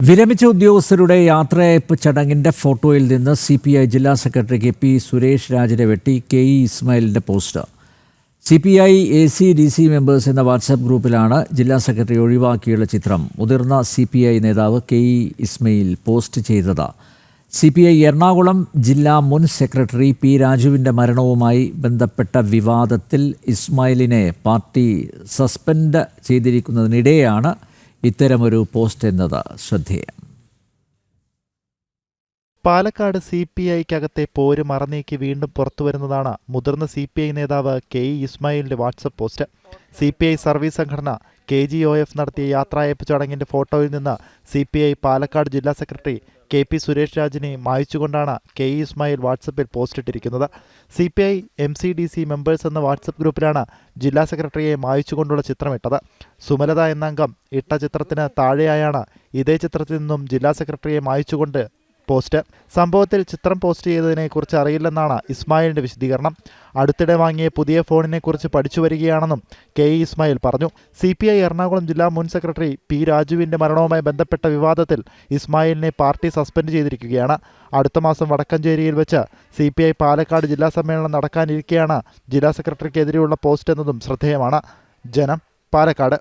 വിരമിച്ച ഉദ്യോഗസ്ഥരുടെ യാത്രയയപ്പ് ചടങ്ങിന്റെ ഫോട്ടോയിൽ നിന്ന് CPI ജില്ലാ സെക്രട്ടറി KP സുരേഷ് രാജിനെ വെട്ടി KE ഇസ്മായിലിന്റെ പോസ്റ്റ്. CPI AC/DC മെമ്പേഴ്സ് എന്ന വാട്സാപ്പ് ഗ്രൂപ്പിലാണ് ജില്ലാ സെക്രട്ടറി ഒഴിവാക്കിയുള്ള ചിത്രം മുതിർന്ന CPI നേതാവ് KE ഇസ്മായിൽ പോസ്റ്റ് ചെയ്തത്. CPI എറണാകുളം ജില്ലാ മുൻ സെക്രട്ടറി P രാജുവിൻ്റെ മരണവുമായി ബന്ധപ്പെട്ട വിവാദത്തിൽ ഇസ്മായിലിനെ പാർട്ടി സസ്പെൻഡ് ചെയ്തിരിക്കുന്നതിനിടെയാണ് ഇത്തരമൊരു പോസ്റ്റ് എന്നത് ശ്രദ്ധേയം. പാലക്കാട് CPIക്കകത്തെ പോര് മറനീക്കി വീണ്ടും പുറത്തുവരുന്നതാണ് മുതിർന്ന CPI നേതാവ് KE ഇസ്മായിലിന്റെ വാട്സപ്പ് പോസ്റ്റ്. CPI സർവീസ് സംഘടന KGOF നടത്തിയ യാത്രയയപ്പ് ചടങ്ങിന്റെ ഫോട്ടോയിൽ നിന്ന് CPI പാലക്കാട് ജില്ലാ സെക്രട്ടറി KP സുരേഷ് രാജിനെ മായ്ച്ചുകൊണ്ടാണ് KE ഇസ്മായിൽ വാട്സപ്പിൽ പോസ്റ്റിട്ടിരിക്കുന്നത്. CPI MCDC മെമ്പേഴ്സ് എന്ന വാട്സപ്പ് ഗ്രൂപ്പിലാണ് ജില്ലാ സെക്രട്ടറിയെ മായ്ച്ചുകൊണ്ടുള്ള ചിത്രമിട്ടത്. സുമലത എന്ന അംഗം ഇട്ട ചിത്രത്തിന് താഴെയായാണ് ഇതേ ചിത്രത്തിൽ നിന്നും ജില്ലാ സെക്രട്ടറിയെ മായ്ച്ചുകൊണ്ട് പോസ്റ്റ്. സംഭവത്തിൽ ചിത്രം പോസ്റ്റ് ചെയ്തതിനെ കുറിച്ച് അറിയില്ലെന്നാണ് ഇസ്മായിലിന്റെ വിശദീകരണം. അടുത്തിടെ വാങ്ങിയ പുതിയ ഫോണിനെ കുറിച്ച് പഠിച്ചു വരികയാണെന്നും KE ഇസ്മായിൽ പറഞ്ഞു. CPI എറണാകുളം ജില്ലാ മുൻ സെക്രട്ടറി P രാജുവിന്റെ മരണവുമായി ബന്ധപ്പെട്ട വിവാദത്തിൽ ഇസ്മായിലിനെ പാർട്ടി സസ്പെൻഡ് ചെയ്തിരിക്കുകയാണ്. അടുത്ത മാസം വടക്കഞ്ചേരിയിൽ വെച്ച് CPI പാലക്കാട് ജില്ലാ സമ്മേളനം നടക്കാനിരിക്കെയാണ് ജില്ലാ സെക്രട്ടറിക്കെതിരെയുള്ള പോസ്റ്റ് എന്നതും ശ്രദ്ധേയമാണ്. ജനം, പാലക്കാട്.